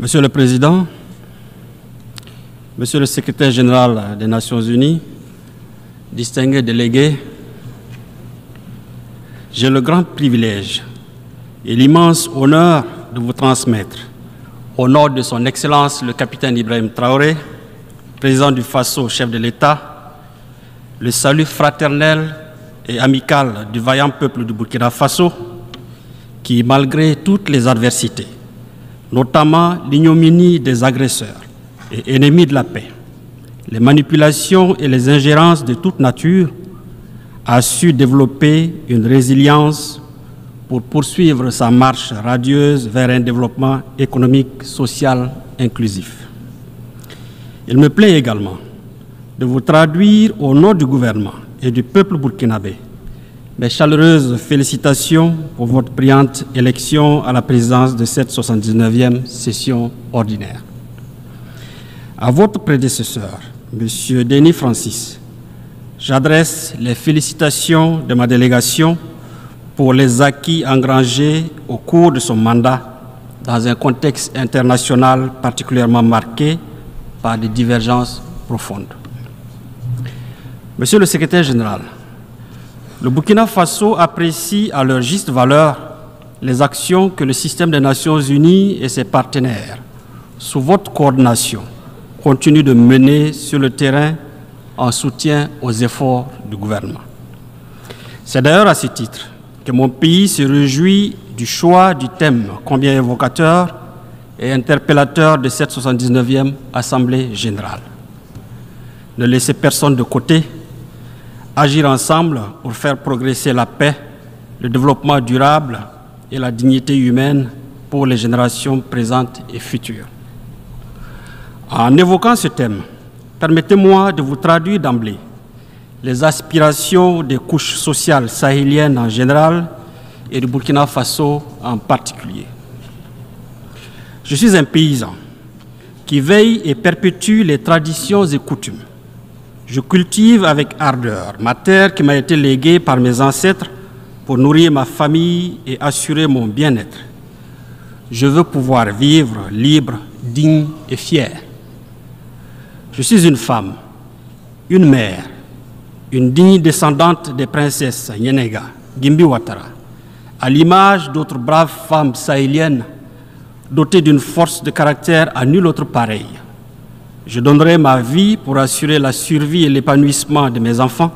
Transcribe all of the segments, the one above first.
Monsieur le Président, Monsieur le Secrétaire général des Nations Unies, distingués délégués, j'ai le grand privilège et l'immense honneur de vous transmettre, au nom de son Excellence le capitaine Ibrahim Traoré, président du Faso, chef de l'État, le salut fraternel et amical du vaillant peuple du Burkina Faso, qui, malgré toutes les adversités, notamment l'ignominie des agresseurs et ennemis de la paix, les manipulations et les ingérences de toute nature, a su développer une résilience pour poursuivre sa marche radieuse vers un développement économique, social, inclusif. Il me plaît également de vous traduire au nom du gouvernement et du peuple burkinabé mes chaleureuses félicitations pour votre brillante élection à la présidence de cette 79e session ordinaire. À votre prédécesseur, M. Denis Francis, j'adresse les félicitations de ma délégation pour les acquis engrangés au cours de son mandat dans un contexte international particulièrement marqué par des divergences profondes. Monsieur le Secrétaire général, le Burkina Faso apprécie à leur juste valeur les actions que le système des Nations Unies et ses partenaires, sous votre coordination, continuent de mener sur le terrain en soutien aux efforts du gouvernement. C'est d'ailleurs à ce titre que mon pays se réjouit du choix du thème combien évocateur et interpellateur de cette 79e Assemblée générale. Ne laissez personne de côté. Agir ensemble pour faire progresser la paix, le développement durable et la dignité humaine pour les générations présentes et futures. En évoquant ce thème, permettez-moi de vous traduire d'emblée les aspirations des couches sociales sahéliennes en général et du Burkina Faso en particulier. Je suis un paysan qui veille et perpétue les traditions et coutumes. Je cultive avec ardeur ma terre qui m'a été léguée par mes ancêtres pour nourrir ma famille et assurer mon bien-être. Je veux pouvoir vivre libre, digne et fier. Je suis une femme, une mère, une digne descendante des princesses Nyenega, Gimbi Ouattara, à l'image d'autres braves femmes sahéliennes dotées d'une force de caractère à nulle autre pareille. Je donnerai ma vie pour assurer la survie et l'épanouissement de mes enfants,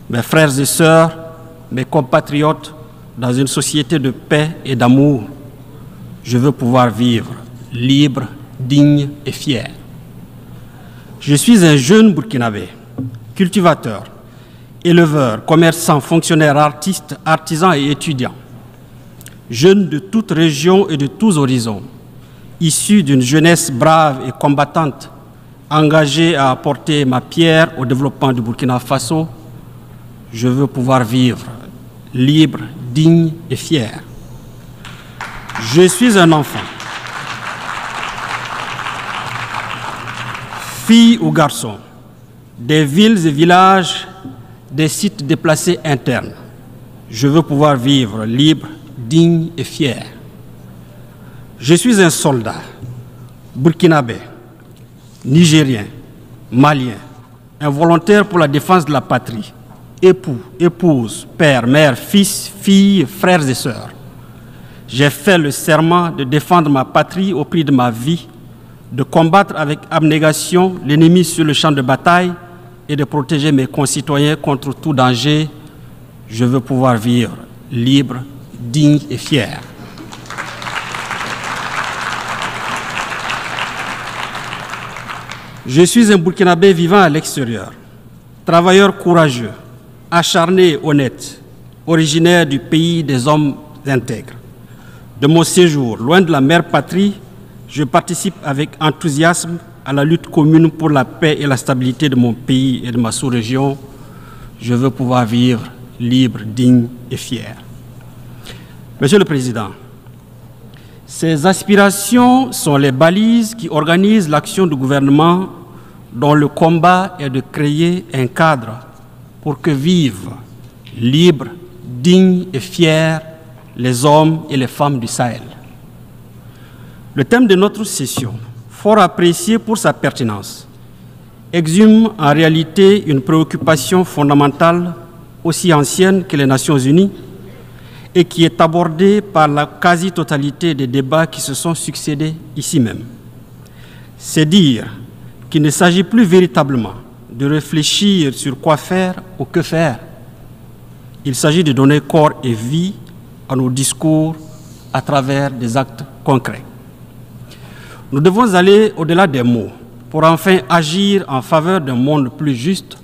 mes frères et sœurs, mes compatriotes dans une société de paix et d'amour. Je veux pouvoir vivre libre, digne et fier. Je suis un jeune Burkinabé, cultivateur, éleveur, commerçant, fonctionnaire, artiste, artisan et étudiant. Jeune de toute région et de tous horizons, issu d'une jeunesse brave et combattante, engagé à apporter ma pierre au développement du Burkina Faso, je veux pouvoir vivre libre, digne et fier. Je suis un enfant, fille ou garçon, des villes et villages, des sites déplacés internes. Je veux pouvoir vivre libre, digne et fier. Je suis un soldat, burkinabé, Nigérien, Malien, un volontaire pour la défense de la patrie, époux, épouse, père, mère, fils, fille, frères et sœurs. J'ai fait le serment de défendre ma patrie au prix de ma vie, de combattre avec abnégation l'ennemi sur le champ de bataille et de protéger mes concitoyens contre tout danger. Je veux pouvoir vivre libre, digne et fier. Je suis un Burkinabé vivant à l'extérieur, travailleur courageux, acharné et honnête, originaire du pays des hommes intègres. De mon séjour, loin de la mère patrie, je participe avec enthousiasme à la lutte commune pour la paix et la stabilité de mon pays et de ma sous-région. Je veux pouvoir vivre libre, digne et fier. Monsieur le Président, ces aspirations sont les balises qui organisent l'action du gouvernement dont le combat est de créer un cadre pour que vivent libres, dignes et fiers les hommes et les femmes du Sahel. Le thème de notre session, fort apprécié pour sa pertinence, exhume en réalité une préoccupation fondamentale aussi ancienne que les Nations Unies et qui est abordée par la quasi-totalité des débats qui se sont succédés ici même. C'est dire qu'il ne s'agit plus véritablement de réfléchir sur quoi faire ou que faire. Il s'agit de donner corps et vie à nos discours à travers des actes concrets. Nous devons aller au-delà des mots pour enfin agir en faveur d'un monde plus juste,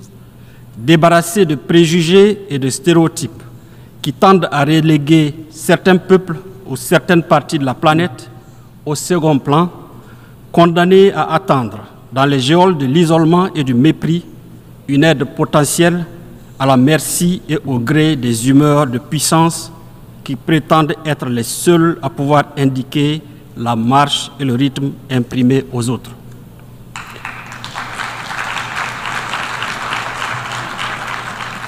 débarrassé de préjugés et de stéréotypes qui tendent à reléguer certains peuples ou certaines parties de la planète au second plan, condamnés à attendre dans les geôles de l'isolement et du mépris une aide potentielle à la merci et au gré des humeurs de puissance qui prétendent être les seuls à pouvoir indiquer la marche et le rythme imprimés aux autres.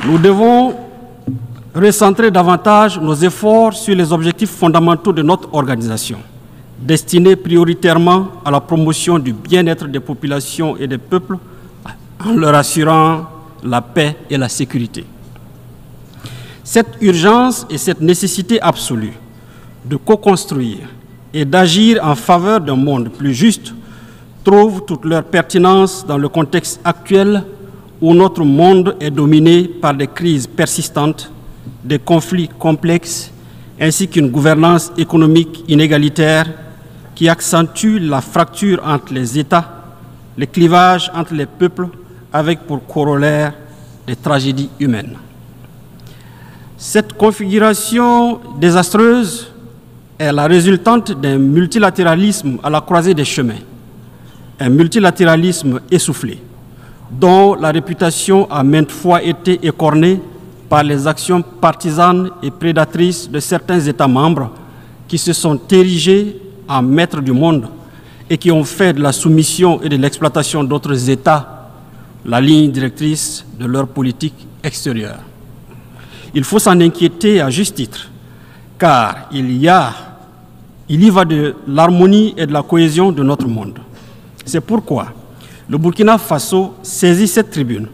Nous devons recentrer davantage nos efforts sur les objectifs fondamentaux de notre organisation, destinés prioritairement à la promotion du bien-être des populations et des peuples, en leur assurant la paix et la sécurité. Cette urgence et cette nécessité absolue de co-construire et d'agir en faveur d'un monde plus juste trouvent toute leur pertinence dans le contexte actuel où notre monde est dominé par des crises persistantes, des conflits complexes, ainsi qu'une gouvernance économique inégalitaire qui accentue la fracture entre les États, les clivages entre les peuples, avec pour corollaire des tragédies humaines. Cette configuration désastreuse est la résultante d'un multilatéralisme à la croisée des chemins, un multilatéralisme essoufflé, dont la réputation a maintes fois été écornée par les actions partisanes et prédatrices de certains États membres qui se sont érigés en maîtres du monde et qui ont fait de la soumission et de l'exploitation d'autres États la ligne directrice de leur politique extérieure. Il faut s'en inquiéter à juste titre, car il y va de l'harmonie et de la cohésion de notre monde. C'est pourquoi le Burkina Faso saisit cette tribune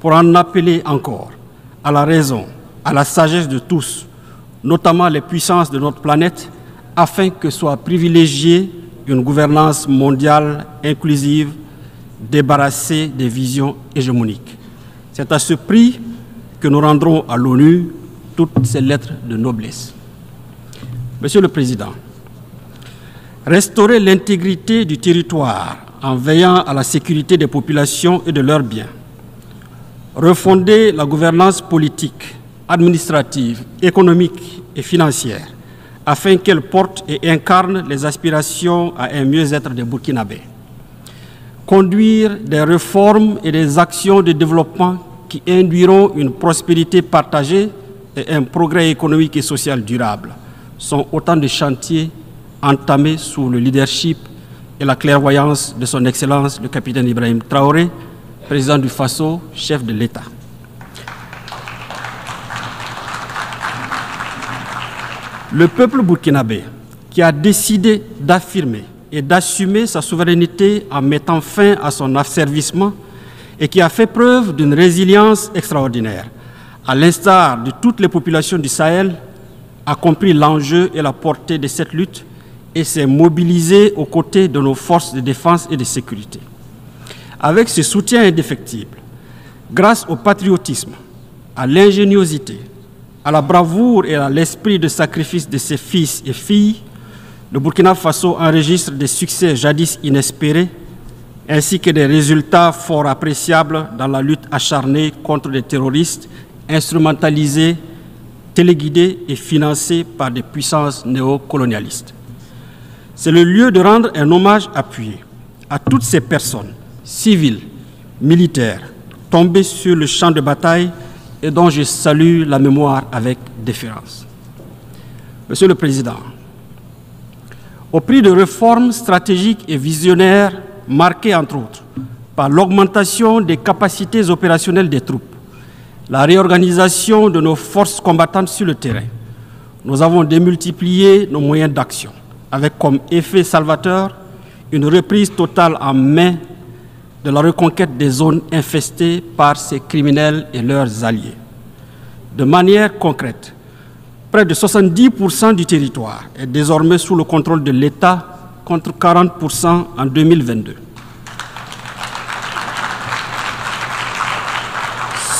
pour en appeler encore à la raison, à la sagesse de tous, notamment les puissances de notre planète, afin que soit privilégiée une gouvernance mondiale inclusive, débarrassée des visions hégémoniques. C'est à ce prix que nous rendrons à l'ONU toutes ces lettres de noblesse. Monsieur le Président, restaurer l'intégrité du territoire en veillant à la sécurité des populations et de leurs biens, refonder la gouvernance politique, administrative, économique et financière afin qu'elle porte et incarne les aspirations à un mieux-être des Burkinabés, conduire des réformes et des actions de développement qui induiront une prospérité partagée et un progrès économique et social durable sont autant de chantiers entamés sous le leadership et la clairvoyance de son Excellence le capitaine Ibrahim Traoré, président du Faso, chef de l'État. Le peuple burkinabé qui a décidé d'affirmer et d'assumer sa souveraineté en mettant fin à son asservissement et qui a fait preuve d'une résilience extraordinaire, à l'instar de toutes les populations du Sahel, a compris l'enjeu et la portée de cette lutte et s'est mobilisé aux côtés de nos forces de défense et de sécurité. Avec ce soutien indéfectible, grâce au patriotisme, à l'ingéniosité, à la bravoure et à l'esprit de sacrifice de ses fils et filles, le Burkina Faso enregistre des succès jadis inespérés, ainsi que des résultats fort appréciables dans la lutte acharnée contre les terroristes instrumentalisés, téléguidés et financés par des puissances néocolonialistes. C'est le lieu de rendre un hommage appuyé à toutes ces personnes, civiles, militaires, tombées sur le champ de bataille et dont je salue la mémoire avec déférence. Monsieur le Président, au prix de réformes stratégiques et visionnaires marquées entre autres par l'augmentation des capacités opérationnelles des troupes, la réorganisation de nos forces combattantes sur le terrain, nous avons démultiplié nos moyens d'action, avec comme effet salvateur une reprise totale en main de la reconquête des zones infestées par ces criminels et leurs alliés. De manière concrète, près de 70% du territoire est désormais sous le contrôle de l'État, contre 40% en 2022.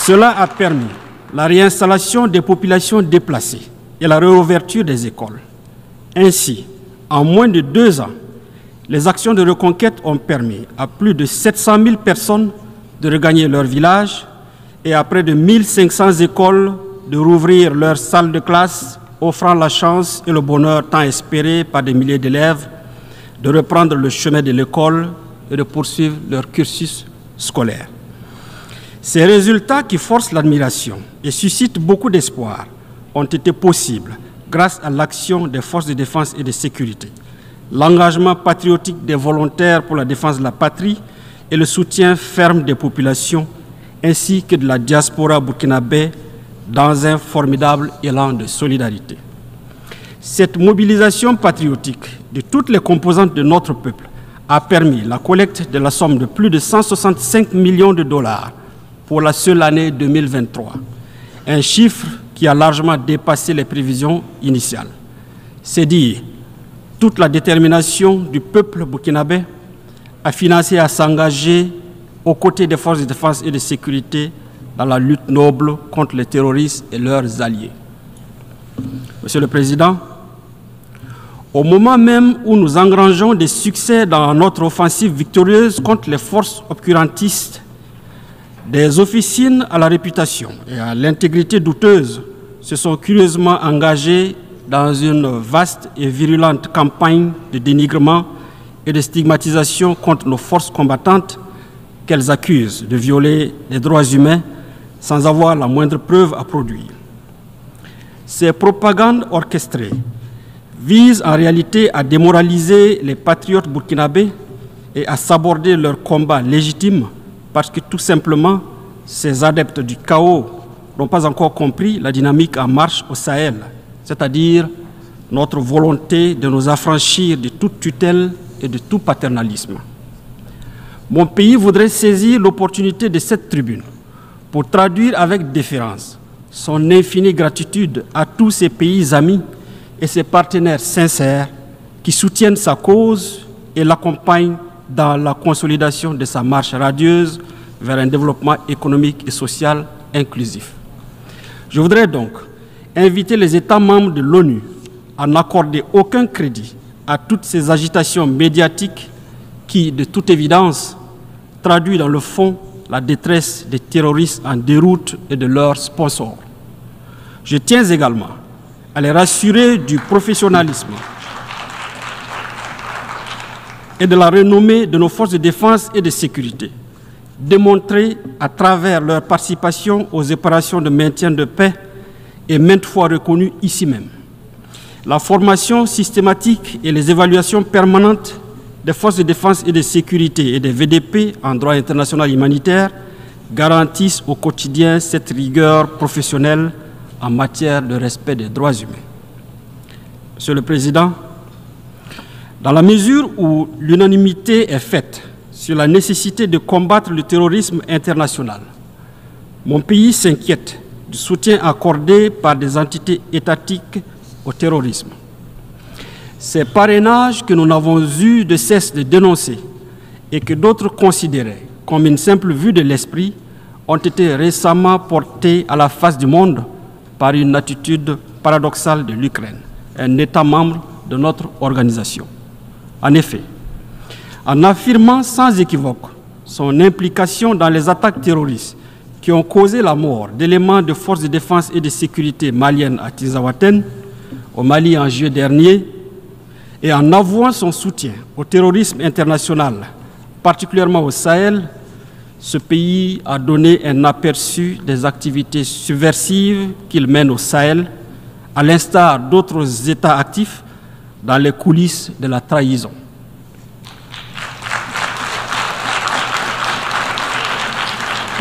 Cela a permis la réinstallation des populations déplacées et la réouverture des écoles. Ainsi, en moins de 2 ans, les actions de reconquête ont permis à plus de 700 000 personnes de regagner leur village et à près de 1500 écoles de rouvrir leurs salles de classe, offrant la chance et le bonheur tant espéré par des milliers d'élèves de reprendre le chemin de l'école et de poursuivre leur cursus scolaire. Ces résultats qui forcent l'admiration et suscitent beaucoup d'espoir ont été possibles grâce à l'action des forces de défense et de sécurité, l'engagement patriotique des volontaires pour la défense de la patrie et le soutien ferme des populations ainsi que de la diaspora burkinabé dans un formidable élan de solidarité. Cette mobilisation patriotique de toutes les composantes de notre peuple a permis la collecte de la somme de plus de 165 millions de dollars pour la seule année 2023, un chiffre qui a largement dépassé les prévisions initiales. C'est dire toute la détermination du peuple burkinabé à financer et à s'engager aux côtés des forces de défense et de sécurité dans la lutte noble contre les terroristes et leurs alliés. Monsieur le Président, au moment même où nous engrangeons des succès dans notre offensive victorieuse contre les forces obscurantistes, des officines à la réputation et à l'intégrité douteuse se sont curieusement engagées dans une vaste et virulente campagne de dénigrement et de stigmatisation contre nos forces combattantes qu'elles accusent de violer les droits humains sans avoir la moindre preuve à produire. Ces propagandes orchestrées visent en réalité à démoraliser les patriotes burkinabés et à saborder leur combat légitime parce que tout simplement, ces adeptes du chaos n'ont pas encore compris la dynamique en marche au Sahel, c'est-à-dire notre volonté de nous affranchir de toute tutelle et de tout paternalisme. Mon pays voudrait saisir l'opportunité de cette tribune pour traduire avec déférence son infinie gratitude à tous ses pays amis et ses partenaires sincères qui soutiennent sa cause et l'accompagnent dans la consolidation de sa marche radieuse vers un développement économique et social inclusif. Je voudrais donc inviter les États membres de l'ONU à n'accorder aucun crédit à toutes ces agitations médiatiques qui, de toute évidence, traduisent dans le fond la détresse des terroristes en déroute et de leurs sponsors. Je tiens également à les rassurer du professionnalisme et de la renommée de nos forces de défense et de sécurité, démontrées à travers leur participation aux opérations de maintien de paix et maintes fois reconnues ici même. La formation systématique et les évaluations permanentes des forces de défense et de sécurité et des VDP en droit international humanitaire garantissent au quotidien cette rigueur professionnelle en matière de respect des droits humains. Monsieur le Président, dans la mesure où l'unanimité est faite sur la nécessité de combattre le terrorisme international, mon pays s'inquiète du soutien accordé par des entités étatiques au terrorisme. Ces parrainages que nous n'avons eu de cesse de dénoncer et que d'autres considéraient comme une simple vue de l'esprit ont été récemment portés à la face du monde par une attitude paradoxale de l'Ukraine, un État membre de notre organisation. En effet, en affirmant sans équivoque son implication dans les attaques terroristes qui ont causé la mort d'éléments de forces de défense et de sécurité maliennes à Tizawaten, au Mali en juillet dernier, et en avouant son soutien au terrorisme international, particulièrement au Sahel, ce pays a donné un aperçu des activités subversives qu'il mène au Sahel, à l'instar d'autres États actifs dans les coulisses de la trahison.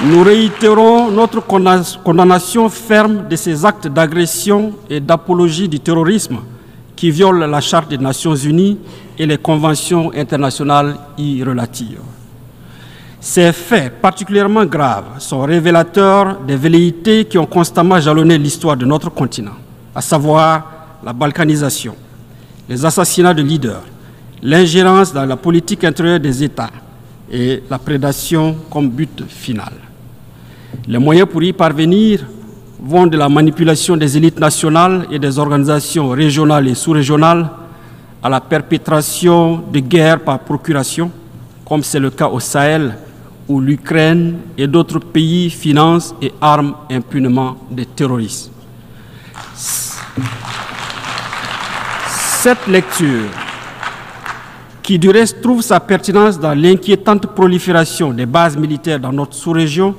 Nous réitérons notre condamnation ferme de ces actes d'agression et d'apologie du terrorisme qui viole la Charte des Nations Unies et les conventions internationales y relatives. Ces faits particulièrement graves sont révélateurs des velléités qui ont constamment jalonné l'histoire de notre continent, à savoir la balkanisation, les assassinats de leaders, l'ingérence dans la politique intérieure des États et la prédation comme but final. Les moyens pour y parvenir vont de la manipulation des élites nationales et des organisations régionales et sous-régionales à la perpétration de guerres par procuration, comme c'est le cas au Sahel, où l'Ukraine et d'autres pays financent et arment impunément des terroristes. Cette lecture, qui du reste trouve sa pertinence dans l'inquiétante prolifération des bases militaires dans notre sous-région,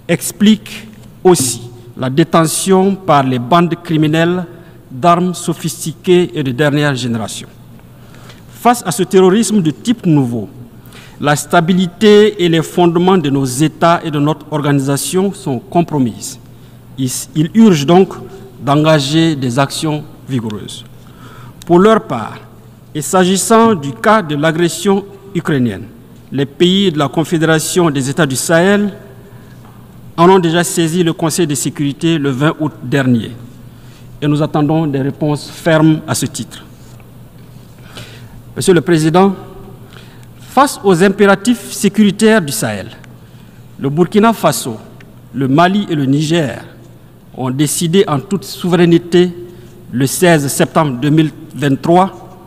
explique aussi la détention par les bandes criminelles d'armes sophistiquées et de dernière génération. Face à ce terrorisme de type nouveau, la stabilité et les fondements de nos États et de notre organisation sont compromises. Il urge donc d'engager des actions vigoureuses. Pour leur part, et s'agissant du cas de l'agression ukrainienne, les pays de la Confédération des États du Sahel en ont déjà saisi le Conseil de sécurité le 20 août dernier. Et nous attendons des réponses fermes à ce titre. Monsieur le Président, face aux impératifs sécuritaires du Sahel, le Burkina Faso, le Mali et le Niger ont décidé en toute souveraineté le 16 septembre 2023,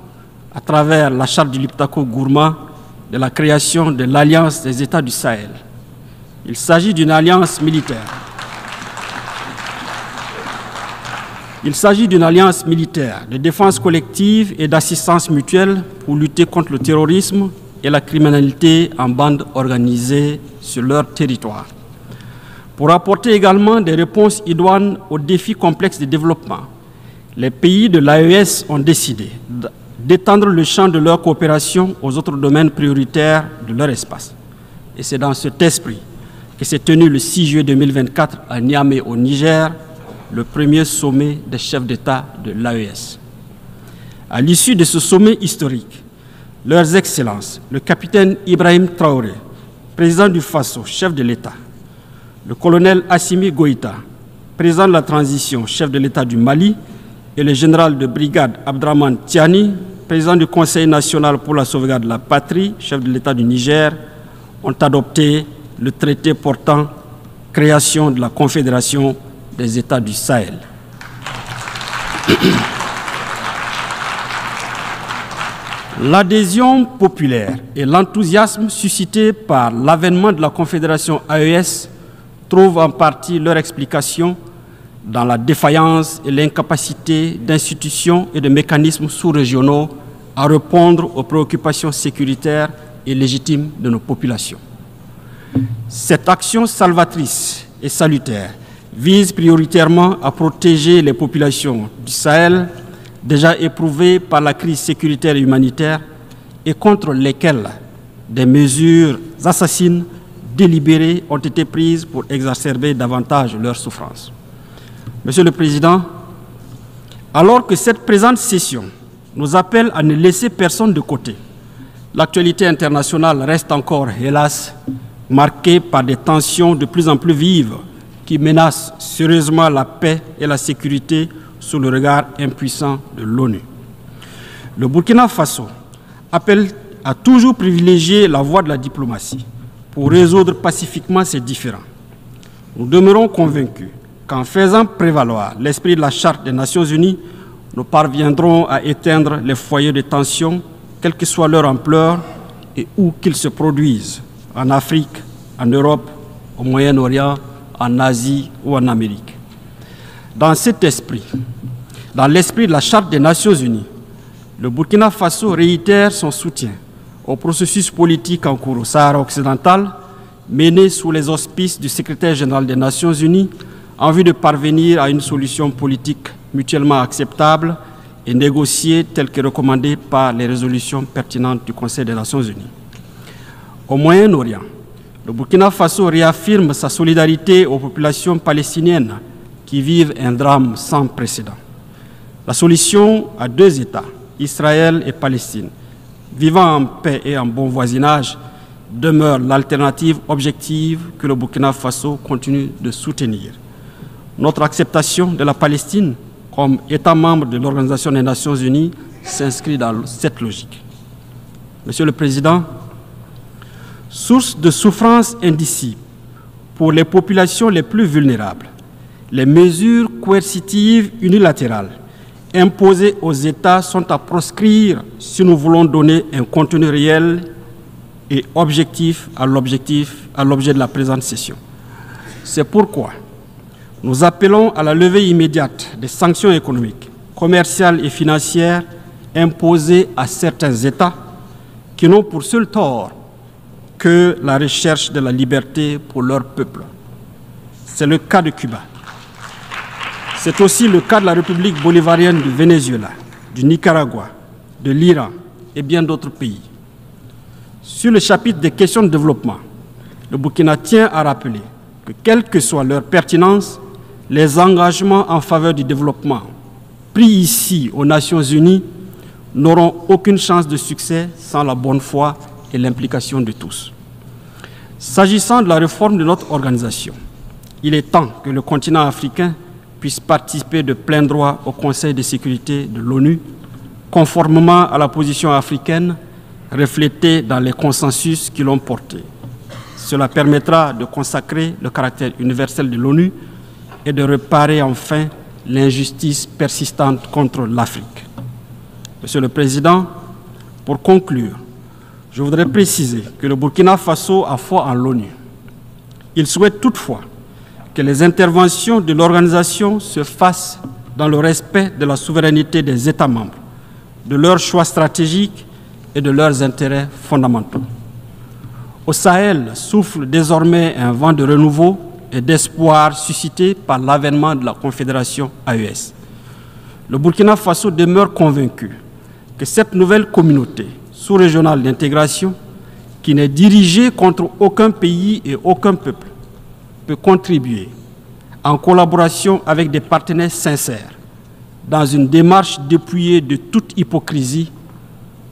à travers la charte du Liptako Gourma, de la création de l'Alliance des États du Sahel. Il s'agit d'une alliance militaire. Il s'agit d'une alliance militaire de défense collective et d'assistance mutuelle pour lutter contre le terrorisme et la criminalité en bande organisée sur leur territoire. Pour apporter également des réponses idoines aux défis complexes de développement, les pays de l'AES ont décidé d'étendre le champ de leur coopération aux autres domaines prioritaires de leur espace. Et c'est dans cet esprit que s'est tenu le 6 juillet 2024 à Niamey au Niger, le premier sommet des chefs d'État de l'AES. À l'issue de ce sommet historique, leurs excellences, le capitaine Ibrahim Traoré, président du Faso, chef de l'État, le colonel Assimi Goïta, président de la transition, chef de l'État du Mali, et le général de brigade Abdraman Tiani, président du Conseil national pour la sauvegarde de la patrie, chef de l'État du Niger, ont adopté le traité portant création de la Confédération des États du Sahel. L'adhésion populaire et l'enthousiasme suscités par l'avènement de la Confédération AES trouvent en partie leur explication dans la défaillance et l'incapacité d'institutions et de mécanismes sous-régionaux à répondre aux préoccupations sécuritaires et légitimes de nos populations. Cette action salvatrice et salutaire vise prioritairement à protéger les populations du Sahel déjà éprouvées par la crise sécuritaire et humanitaire et contre lesquelles des mesures assassines délibérées ont été prises pour exacerber davantage leurs souffrances. Monsieur le Président, alors que cette présente session nous appelle à ne laisser personne de côté, l'actualité internationale reste encore, hélas, marquée par des tensions de plus en plus vives qui menacent sérieusement la paix et la sécurité sous le regard impuissant de l'ONU. Le Burkina Faso appelle à toujours privilégier la voie de la diplomatie pour résoudre pacifiquement ces différends. Nous demeurons convaincus qu'en faisant prévaloir l'esprit de la Charte des Nations Unies, nous parviendrons à éteindre les foyers de tension, quelle que soit leur ampleur et où qu'ils se produisent, en Afrique, en Europe, au Moyen-Orient, en Asie ou en Amérique. Dans cet esprit, dans l'esprit de la Charte des Nations Unies, le Burkina Faso réitère son soutien au processus politique en cours au Sahara occidental, mené sous les auspices du secrétaire général des Nations Unies, en vue de parvenir à une solution politique mutuellement acceptable et négociée telle que recommandée par les résolutions pertinentes du Conseil des Nations Unies. Au Moyen-Orient, le Burkina Faso réaffirme sa solidarité aux populations palestiniennes qui vivent un drame sans précédent. La solution à deux États, Israël et Palestine, vivant en paix et en bon voisinage, demeure l'alternative objective que le Burkina Faso continue de soutenir. Notre acceptation de la Palestine comme État membre de l'Organisation des Nations Unies s'inscrit dans cette logique. Monsieur le Président, source de souffrance indicible pour les populations les plus vulnérables, les mesures coercitives unilatérales imposées aux États sont à proscrire si nous voulons donner un contenu réel et objectif à l'objet de la présente session. C'est pourquoi nous appelons à la levée immédiate des sanctions économiques, commerciales et financières imposées à certains États qui n'ont pour seul tort que la recherche de la liberté pour leur peuple. C'est le cas de Cuba. C'est aussi le cas de la République bolivarienne du Venezuela, du Nicaragua, de l'Iran et bien d'autres pays. Sur le chapitre des questions de développement, le Burkina tient à rappeler que, quelle que soit leur pertinence, les engagements en faveur du développement pris ici aux Nations Unies n'auront aucune chance de succès sans la bonne foi et l'implication de tous. S'agissant de la réforme de notre organisation, il est temps que le continent africain puisse participer de plein droit au Conseil de sécurité de l'ONU, conformément à la position africaine reflétée dans les consensus qui l'ont porté. Cela permettra de consacrer le caractère universel de l'ONU et de réparer enfin l'injustice persistante contre l'Afrique. Monsieur le Président, pour conclure, je voudrais préciser que le Burkina Faso a foi en l'ONU. Il souhaite toutefois que les interventions de l'organisation se fassent dans le respect de la souveraineté des États membres, de leurs choix stratégiques et de leurs intérêts fondamentaux. Au Sahel souffle désormais un vent de renouveau et d'espoir suscité par l'avènement de la Confédération AES. Le Burkina Faso demeure convaincu que cette nouvelle communauté sous-régionale d'intégration, qui n'est dirigée contre aucun pays et aucun peuple, peut contribuer, en collaboration avec des partenaires sincères, dans une démarche dépouillée de toute hypocrisie,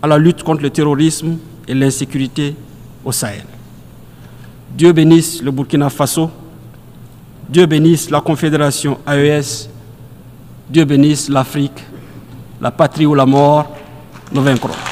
à la lutte contre le terrorisme et l'insécurité au Sahel. Dieu bénisse le Burkina Faso, Dieu bénisse la Confédération AES, Dieu bénisse l'Afrique, la patrie ou la mort, nous vaincrons.